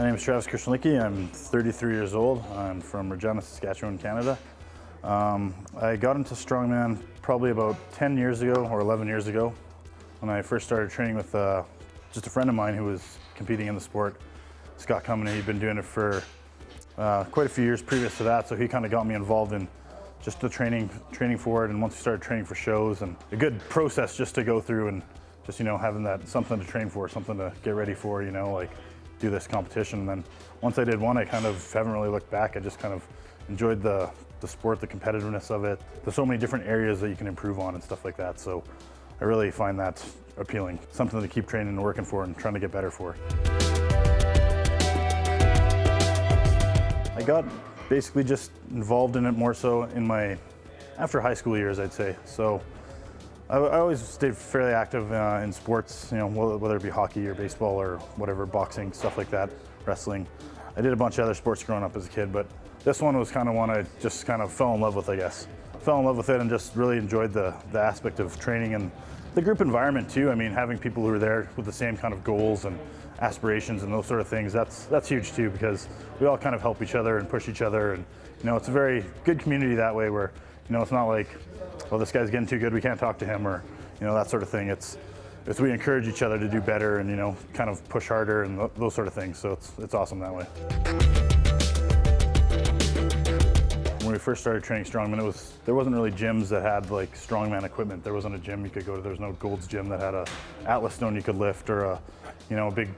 My name is Krushelnicki. I'm 33 years old. I'm from Regina, Saskatchewan, Canada. I got into strongman probably about 10 years ago or 11 years ago when I first started training with just a friend of mine who was competing in the sport, Scott Cumming. He'd been doing it for quite a few years previous to that, so he kind of got me involved in just the training for it. And once we started training for shows, and a good process just to go through and just, having that something to train for, something to get ready for, like do this competition. And then once I did one, I kind of haven't really looked back. I just kind of enjoyed the sport, the competitiveness of it. There's so many different areas that you can improve on and stuff like that. So I really find that appealing. Something to keep training and working for and trying to get better for. I got basically just involved in it more so in after high school years, I'd say. So I always stayed fairly active in sports, whether it be hockey or baseball or whatever, boxing, stuff like that, wrestling. I did a bunch of other sports growing up as a kid, but this one was kind of one I just kind of fell in love with, I guess. Fell in love with it and just really enjoyed the aspect of training and the group environment too. I mean, having people who are there with the same kind of goals and aspirations and those sort of things, that's huge too, because we all kind of help each other and push each other. And it's a very good community that way, where it's not like, well, this guy's getting too good, we can't talk to him, or that sort of thing. It's we encourage each other to do better and kind of push harder and those sort of things. So it's awesome that way. When we first started training strongman, there wasn't really gyms that had like strongman equipment. There wasn't a gym you could go to. There was no Gold's gym that had a Atlas stone you could lift, or a big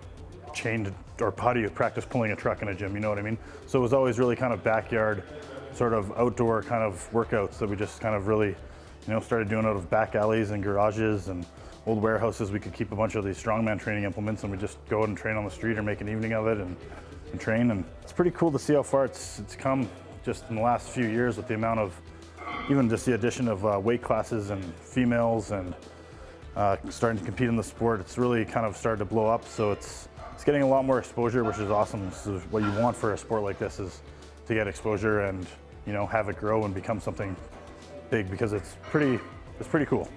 chain or putty you practice pulling a truck in a gym. You know what I mean? So it was always really kind of backyard, sort of outdoor kind of workouts that we just kind of really, started doing out of back alleys and garages and old warehouses. We could keep a bunch of these strongman training implements and we just go out and train on the street or make an evening of it and train. And it's pretty cool to see how far it's come just in the last few years, with the amount of, even just the addition of weight classes and females and starting to compete in the sport. It's really kind of started to blow up. So it's getting a lot more exposure, which is awesome. This is what you want for a sport like this, is to get exposure and have it grow and become something big, because it's pretty cool.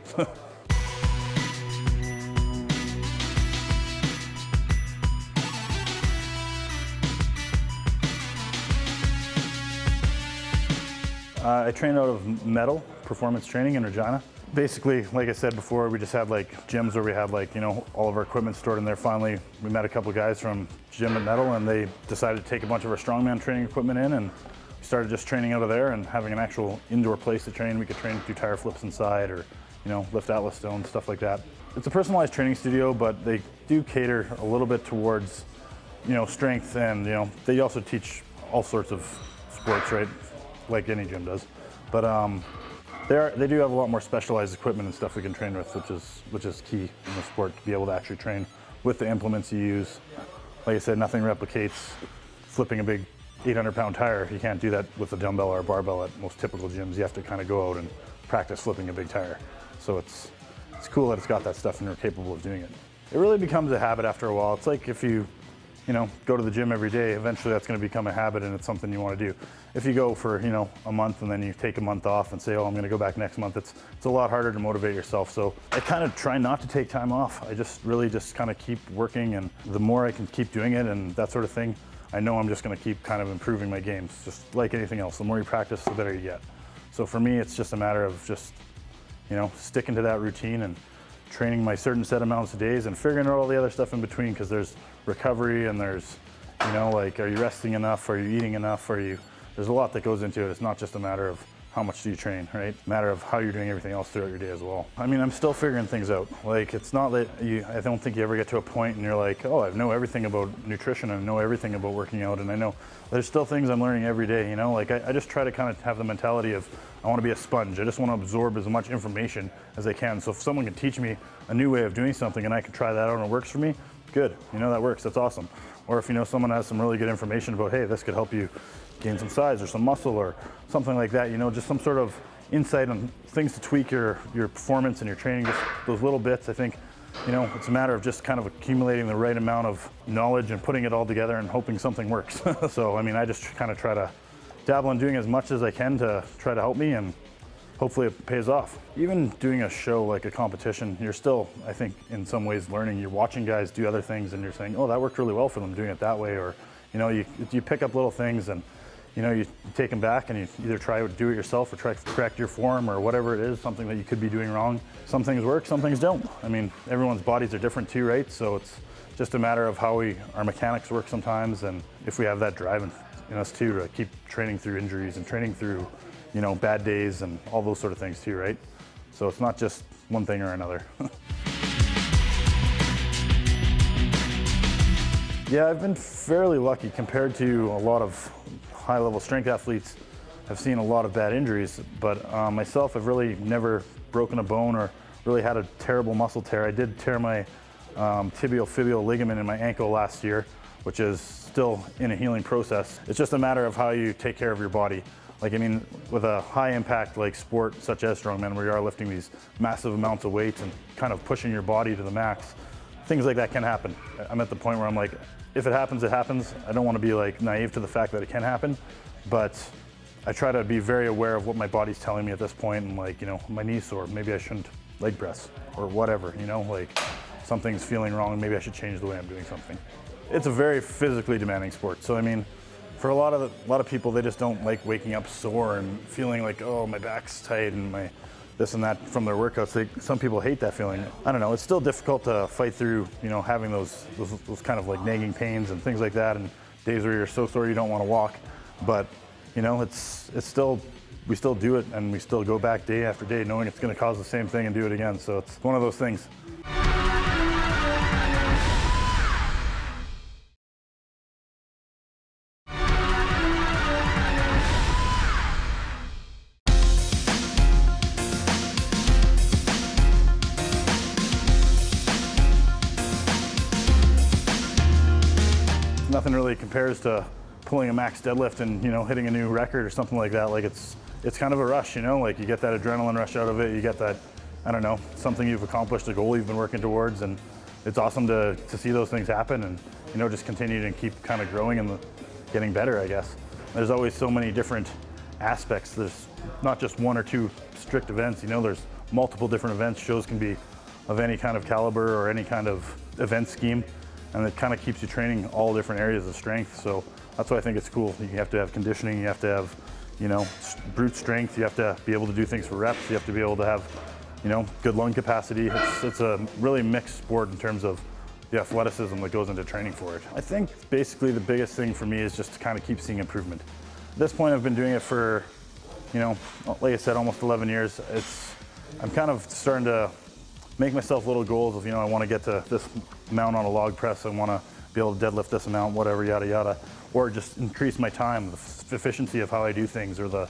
I train out of Metal Performance Training in Regina. Basically, like I said before, we just had like gyms where we had like, all of our equipment stored in there. Finally, we met a couple guys from Gym at Metal, and they decided to take a bunch of our strongman training equipment in, and we started just training out of there and having an actual indoor place to train. We could do tire flips inside, or lift Atlas stones, stuff like that. It's a personalized training studio, but they do cater a little bit towards strength, and they also teach all sorts of sports, right, like any gym does. But they do have a lot more specialized equipment and stuff we can train with, which is key in the sport, to be able to actually train with the implements you use. Like I said, nothing replicates flipping a big 800-pound tire. You can't do that with a dumbbell or a barbell at most typical gyms. You have to kind of go out and practice flipping a big tire. So it's cool that it's got that stuff and you're capable of doing it. It really becomes a habit after a while. It's like if you go to the gym every day, eventually that's going to become a habit and it's something you want to do. If you go for, a month and then you take a month off and say, oh, I'm going to go back next month, it's a lot harder to motivate yourself. So I kind of try not to take time off. I just really kind of keep working, and the more I can keep doing it and that sort of thing, I know I'm just going to keep kind of improving my games, just like anything else. The more you practice, the better you get. So for me, it's just a matter of just, sticking to that routine and training my certain set amounts of days and figuring out all the other stuff in between, because there's recovery and there's, like, are you resting enough? Are you eating enough? There's a lot that goes into it. It's not just a matter of how much do you train, right? It's a matter of how you're doing everything else throughout your day as well. I mean, I'm still figuring things out. Like, it's not that I don't think you ever get to a point and you're like, oh, I know everything about nutrition, and I know everything about working out, and I know there's still things I'm learning every day, Like, I just try to kind of have the mentality of, I want to be a sponge. I just want to absorb as much information as I can. So if someone can teach me a new way of doing something and I can try that out and it works for me, good. That works. That's awesome. Or if someone has some really good information about, hey, this could help you gain some size or some muscle or something like that, just some sort of insight on things to tweak your performance and your training, just those little bits. I think, it's a matter of just kind of accumulating the right amount of knowledge and putting it all together and hoping something works. So, I mean, I just kind of try to dabble in doing as much as I can to try to help me, and hopefully it pays off. Even doing a show like a competition, you're still, I think, in some ways learning. You're watching guys do other things and you're saying, oh, that worked really well for them doing it that way, or you pick up little things and, you take them back and you either try to do it yourself or try to correct your form or whatever it is, something that you could be doing wrong. Some things work, some things don't. I mean, everyone's bodies are different too, right? So it's just a matter of how our mechanics work sometimes, and if we have that drive in us too to keep training through injuries and training through, bad days and all those sort of things too, right? So it's not just one thing or another. Yeah, I've been fairly lucky compared to a lot of high-level strength athletes. I've seen a lot of bad injuries, but myself, I've really never broken a bone or really had a terrible muscle tear. I did tear my tibial-fibular ligament in my ankle last year, which is still in a healing process. It's just a matter of how you take care of your body. Like, I mean, with a high-impact like sport such as strongman, where you are lifting these massive amounts of weights and kind of pushing your body to the max, things like that can happen. I'm at the point where I'm like, if it happens, it happens. I don't want to be like naive to the fact that it can happen, but I try to be very aware of what my body's telling me at this point, and like, my knee's sore, maybe I shouldn't leg press or whatever, like something's feeling wrong, maybe I should change the way I'm doing something. It's a very physically demanding sport. So I mean, for a lot of people, they just don't like waking up sore and feeling like, oh, my back's tight and my this and that from their workouts. Some people hate that feeling. I don't know, it's still difficult to fight through, having those kind of like nagging pains and things like that, and days where you're so sore you don't want to walk. But, it's still, we still do it, and we still go back day after day knowing it's going to cause the same thing and do it again. So it's one of those things. Nothing really compares to pulling a max deadlift and hitting a new record or something like that. Like it's kind of a rush, like you get that adrenaline rush out of it. You get that, I don't know, something you've accomplished, a goal you've been working towards, and it's awesome to see those things happen and just continue to keep kind of growing and getting better, I guess. There's always so many different aspects. There's not just one or two strict events. There's multiple different events. Shows can be of any kind of caliber or any kind of event scheme. And it kind of keeps you training all different areas of strength. So that's why I think it's cool. You have to have conditioning, you have to have, brute strength, you have to be able to do things for reps, you have to be able to have, good lung capacity. It's a really mixed sport in terms of the athleticism that goes into training for it. I think basically the biggest thing for me is just to kind of keep seeing improvement. At this point, I've been doing it for, like I said, almost 11 years. I'm kind of starting to make myself little goals of, I want to get to this amount on a log press, I want to be able to deadlift this amount, whatever, yada, yada, or just increase my time, the efficiency of how I do things, or the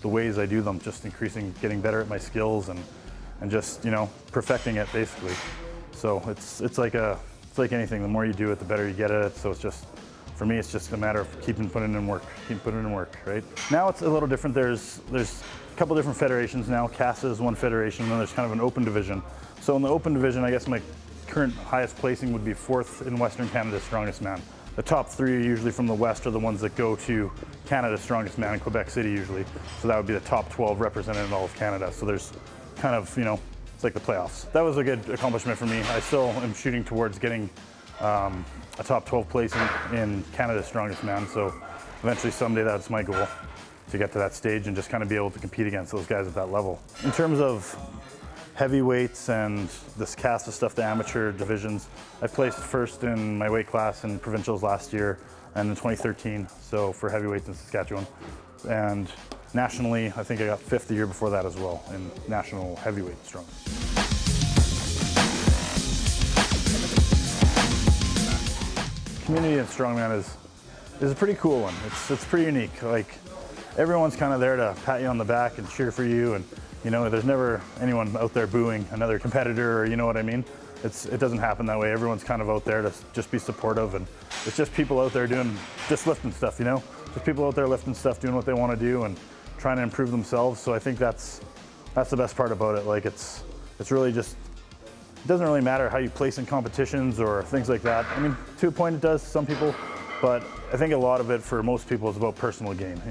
ways I do them, just increasing, getting better at my skills and just, perfecting it basically. So it's like anything, the more you do it, the better you get at it. So for me, it's just a matter of keep putting in work, right? Now it's a little different. There's a couple different federations now. CASA is one federation, and then there's kind of an open division. So in the open division, I guess my current highest placing would be 4th in Western Canada's Strongest Man. The top 3 usually from the West are the ones that go to Canada's Strongest Man in Quebec City usually. So that would be the top 12 represented in all of Canada. So there's kind of, it's like the playoffs. That was a good accomplishment for me. I still am shooting towards getting a top 12 place in Canada's Strongest Man. So eventually someday that's my goal, to get to that stage and just kind of be able to compete against those guys at that level. In terms of heavyweights and this CASA stuff, the amateur divisions, I placed first in my weight class in provincials last year and in 2013, so for heavyweights in Saskatchewan. And nationally, I think I got 5th the year before that as well in national heavyweight strong. Community in strongman is a pretty cool one. It's pretty unique. Like, everyone's kind of there to pat you on the back and cheer for you, and there's never anyone out there booing another competitor, or you know what I mean? It doesn't happen that way. Everyone's kind of out there to just be supportive, and it's just people out there just lifting stuff, Just people out there lifting stuff, doing what they want to do and trying to improve themselves. So I think that's the best part about it. Like, it's really just, it doesn't really matter how you place in competitions or things like that. I mean, to a point it does, some people, but I think a lot of it for most people is about personal gain,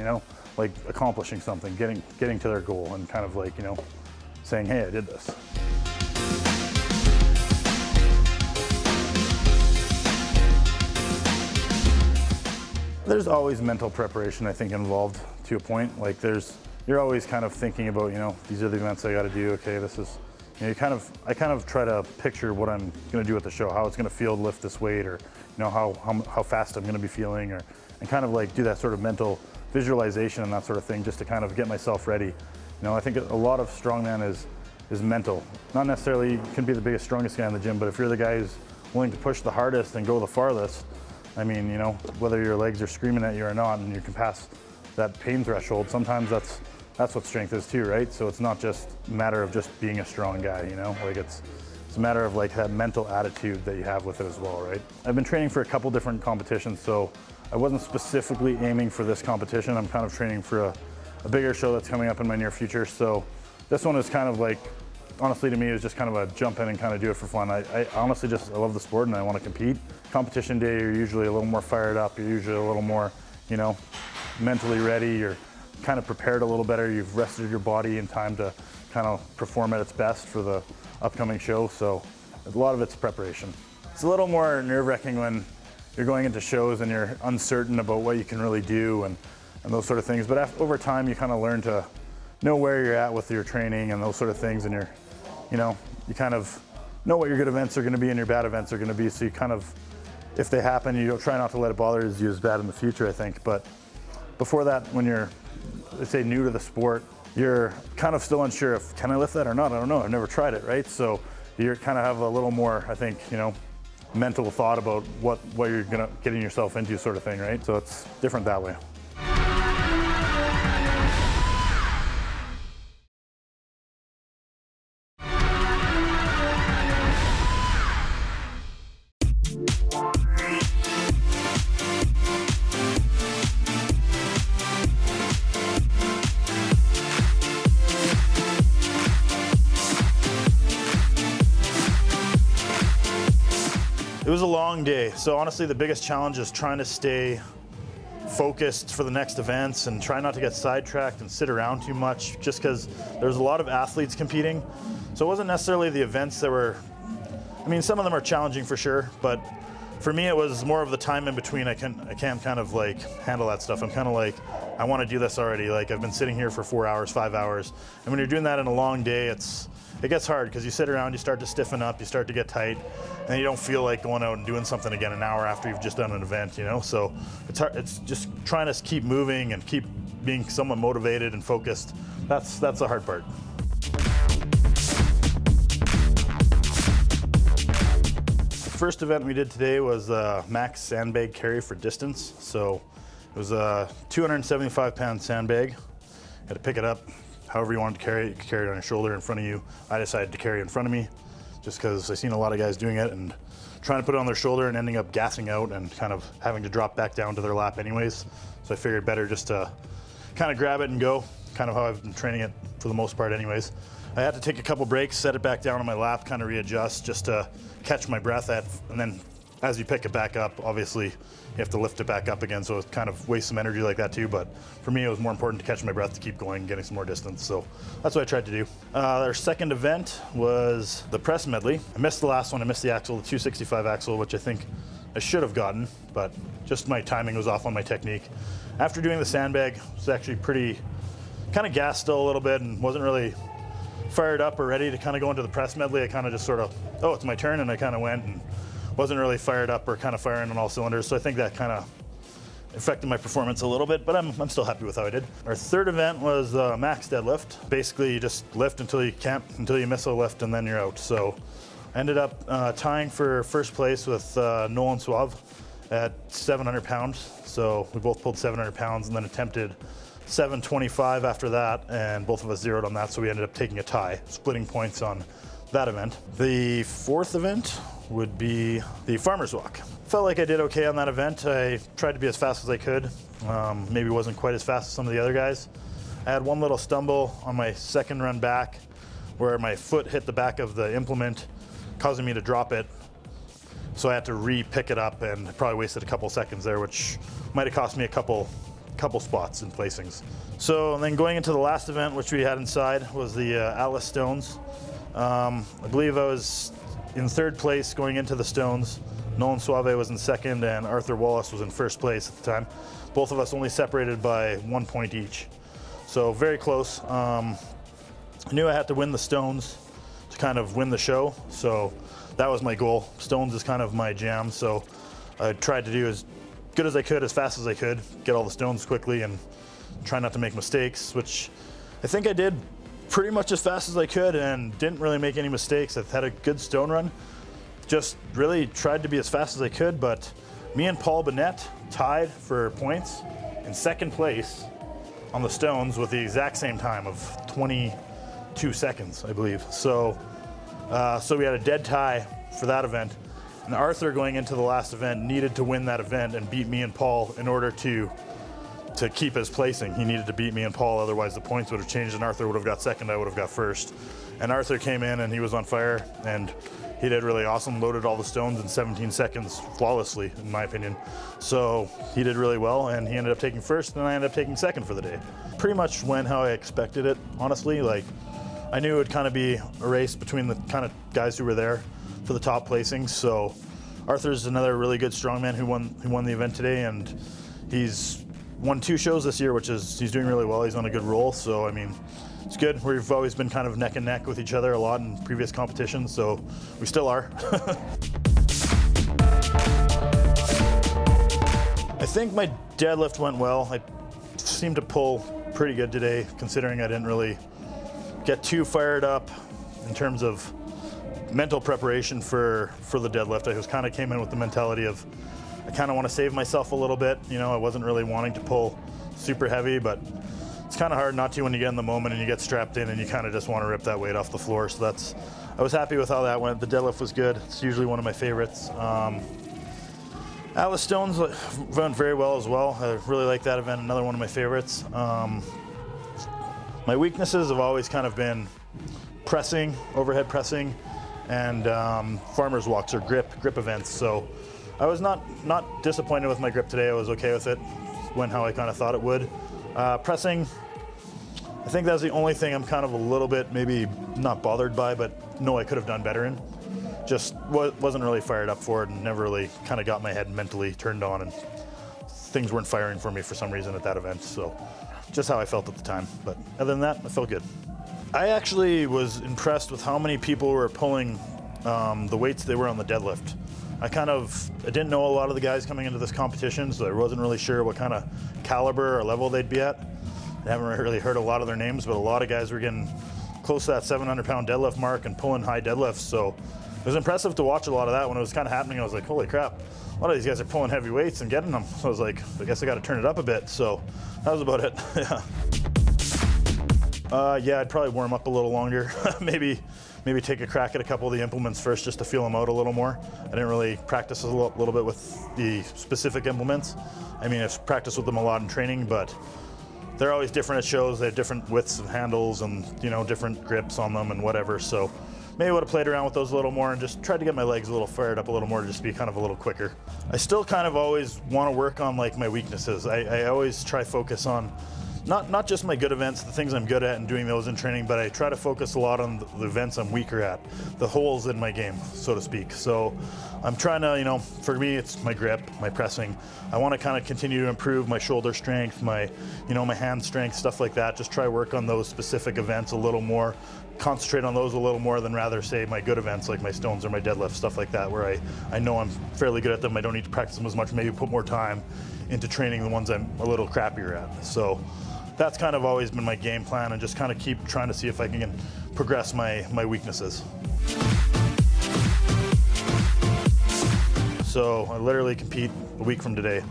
like accomplishing something, getting to their goal, and kind of like, saying, hey, I did this. There's always mental preparation, I think, involved to a point. Like you're always kind of thinking about, these are the events I got to do. Okay, this is, I kind of try to picture what I'm going to do at the show, how it's going to feel to lift this weight, or how fast I'm going to be feeling, and kind of like do that sort of mental visualization and that sort of thing, just to kind of get myself ready. I think a lot of strongman is mental. Not necessarily you can be the biggest, strongest guy in the gym, but if you're the guy who's willing to push the hardest and go the farthest, I mean, whether your legs are screaming at you or not, and you can pass that pain threshold, sometimes that's what strength is too, right? So it's not just a matter of just being a strong guy, like it's a matter of like that mental attitude that you have with it as well, right? I've been training for a couple different competitions, so I wasn't specifically aiming for this competition. I'm kind of training for a bigger show that's coming up in my near future. So this one is kind of like, honestly, to me, it was just kind of a jump in and kind of do it for fun. I honestly I love the sport and I want to compete. Competition day, you're usually a little more fired up. You're usually a little more, mentally ready. You're kind of prepared a little better. You've rested your body in time to kind of perform at its best for the upcoming show. So a lot of it's preparation. It's a little more nerve-wracking when you're going into shows and you're uncertain about what you can really do and those sort of things. But over time, you kind of learn to know where you're at with your training and those sort of things, and you kind of know what your good events are going to be and your bad events are going to be. So you kind of, if they happen, you don't try not to let it bother you as bad in the future, I think. But before that, when you're, let's say, new to the sport, you're kind of still unsure if, can I lift that or not? I don't know. I've never tried it, right? So you kind of have a little more, I think, mental thought about what you're getting yourself into, sort of thing, right? So it's different that way. It was a long day. So honestly, the biggest challenge is trying to stay focused for the next events and try not to get sidetracked and sit around too much, just because there's a lot of athletes competing. So it wasn't necessarily the events that were, some of them are challenging for sure, but for me, it was more of the time in between. I can't kind of like handle that stuff. I'm kind of like, I want to do this already. Like I've been sitting here for 4 hours, 5 hours. And when you're doing that in a long day, it gets hard because you sit around, you start to stiffen up, you start to get tight, and you don't feel like going out and doing something again an hour after you've just done an event, So it's hard. It's just trying to keep moving and keep being somewhat motivated and focused. That's the hard part. The first event we did today was max sandbag carry for distance. So it was a 275-pound sandbag. You had to pick it up however you wanted to carry it. You could carry it on your shoulder in front of you. I decided to carry it in front of me just because I've seen a lot of guys doing it and trying to put it on their shoulder and ending up gassing out and kind of having to drop back down to their lap anyways. So I figured better just to kind of grab it and go, kind of how I've been training it for the most part anyways. I had to take a couple breaks, set it back down on my lap, kind of readjust just to catch my breath and then as you pick it back up, obviously you have to lift it back up again, so it kind of wastes some energy like that too. But for me, it was more important to catch my breath to keep going and getting some more distance. So that's what I tried to do. Our second event was the press medley. I missed the last one. I missed the axle, the 265 axle, which I think I should have gotten, but just my timing was off on my technique. After doing the sandbag, it was actually pretty kind of gassed still a little bit and wasn't really fired up or ready to kind of go into the press medley. I kind of just sort of, oh, it's my turn, and I kind of went and wasn't really fired up or kind of firing on all cylinders. So I think that kind of affected my performance a little bit, but I'm still happy with how I did. Our third event was max deadlift. Basically, you just lift until you can't, until you miss a lift, and then you're out. So I ended up tying for first place with Nolan Suave at 700 pounds. So we both pulled 700 pounds and then attempted 725 after that, and both of us zeroed on that. So we ended up taking a tie, splitting points on that event. The fourth event would be the farmer's walk. Felt like I did okay on that event. I tried to be as fast as I could. Maybe wasn't quite as fast as some of the other guys. I had one little stumble on my second run back where my foot hit the back of the implement, causing me to drop it. So I had to re-pick it up and probably wasted a couple seconds there, which might have cost me a couple spots in placings. So then going into the last event, which we had inside, was the Atlas Stones. I believe I was in third place going into the Stones. Nolan Suave was in second, and Arthur Wallace was in first place at the time. Both of us only separated by 1 point each. So very close. I knew I had to win the stones to kind of win the show. So that was my goal. Stones is kind of my jam. So I tried to do as good as I could, as fast as I could, get all the stones quickly and try not to make mistakes, which I think I did pretty much as fast as I could and didn't really make any mistakes. I had a good stone run. Just really tried to be as fast as I could, but me and Paul Bennett tied for points in second place on the stones with the exact same time of 22 seconds, I believe. So we had a dead tie for that event. And Arthur, going into the last event, needed to win that event and beat me and Paul in order to keep his placing. He needed to beat me and Paul, otherwise the points would have changed and Arthur would have got second, I would have got first. And Arthur came in and he was on fire, and he did really awesome, loaded all the stones in 17 seconds flawlessly, in my opinion. So he did really well, and he ended up taking first, and I ended up taking second for the day. Pretty much went how I expected it, honestly. Like, I knew it would kind of be a race between the kind of guys who were there for the top placings. So Arthur's another really good strongman who won the event today, and he's won 2 shows this year, which is, he's doing really well. He's on a good roll. So, I mean, it's good. We've always been kind of neck and neck with each other a lot in previous competitions, so we still are. I think my deadlift went well. I seemed to pull pretty good today, considering I didn't really get too fired up in terms of mental preparation for the deadlift. I just kind of came in with the mentality of, I kind of want to save myself a little bit. You know, I wasn't really wanting to pull super heavy, but it's kind of hard not to when you get in the moment and you get strapped in and you kind of just want to rip that weight off the floor. So I was happy with how that went. The deadlift was good. It's usually one of my favorites. Atlas Stones went very well as well. I really like that event, another one of my favorites. My weaknesses have always kind of been pressing, overhead pressing, and farmer's walks or grip events. So I was not disappointed with my grip today. I was okay with it. Went how I kind of thought it would. Pressing, I think that's the only thing I'm kind of a little bit maybe not bothered by, but no, I could have done better in. Just wasn't really fired up for it, and never really kind of got my head mentally turned on, and things weren't firing for me for some reason at that event. So just how I felt at the time. But other than that, I felt good. I actually was impressed with how many people were pulling the weights they were on the deadlift. I didn't know a lot of the guys coming into this competition, so I wasn't really sure what kind of caliber or level they'd be at. I haven't really heard a lot of their names, but a lot of guys were getting close to that 700-pound deadlift mark and pulling high deadlifts. So it was impressive to watch a lot of that. When it was kind of happening, I was like, holy crap, a lot of these guys are pulling heavy weights and getting them. So I was like, I guess I got to turn it up a bit. So that was about it. Yeah, I'd probably warm up a little longer. maybe take a crack at a couple of the implements first, just to feel them out a little more. I didn't really practice a little bit with the specific implements. I mean, I've practiced with them a lot in training, but they're always different at shows. They have different widths of handles and, you know, different grips on them and whatever. So maybe I would have played around with those a little more and just tried to get my legs a little fired up a little more to just be kind of a little quicker. I still kind of always want to work on like my weaknesses. I always try focus on not just my good events, the things I'm good at and doing those in training, but I try to focus a lot on the events I'm weaker at, the holes in my game, so to speak. So I'm trying to, you know, for me, it's my grip, my pressing. I want to kind of continue to improve my shoulder strength, my hand strength, stuff like that. Just try work on those specific events a little more, concentrate on those a little more than rather say my good events like my stones or my deadlift, stuff like that, where I know I'm fairly good at them. I don't need to practice them as much, maybe put more time into training the ones I'm a little crappier at. So that's kind of always been my game plan, and just kind of keep trying to see if I can progress my weaknesses. So I literally compete a week from today.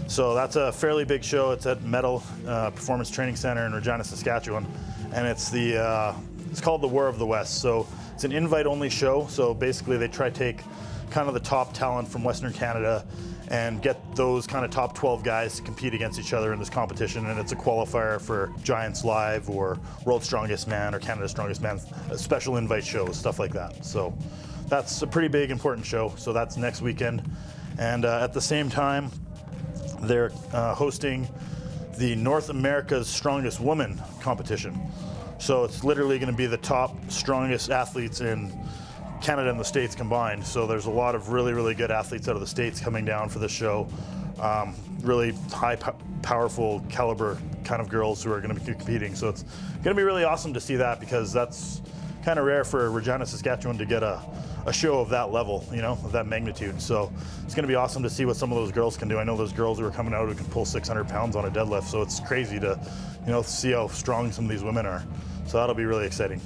So that's a fairly big show. It's at Metal Performance Training Center in Regina, Saskatchewan, and it's called the War of the West. So it's an invite-only show. So basically, they try to take kind of the top talent from Western Canada and get those kind of top 12 guys to compete against each other in this competition. And it's a qualifier for Giants Live or World's Strongest Man or Canada's Strongest Man, special invite shows, stuff like that. So that's a pretty big, important show. So that's next weekend. And at the same time, they're hosting the North America's Strongest Woman competition. So it's literally going to be the top, strongest athletes in Canada and the States combined. So there's a lot of really, really good athletes out of the States coming down for this show. Really high, powerful caliber kind of girls who are going to be competing. So it's going to be really awesome to see that, because that's kind of rare for Regina, Saskatchewan to get a show of that level, you know, of that magnitude. So it's going to be awesome to see what some of those girls can do. I know those girls who are coming out who can pull 600 pounds on a deadlift. So it's crazy to, you know, see how strong some of these women are. So that'll be really exciting.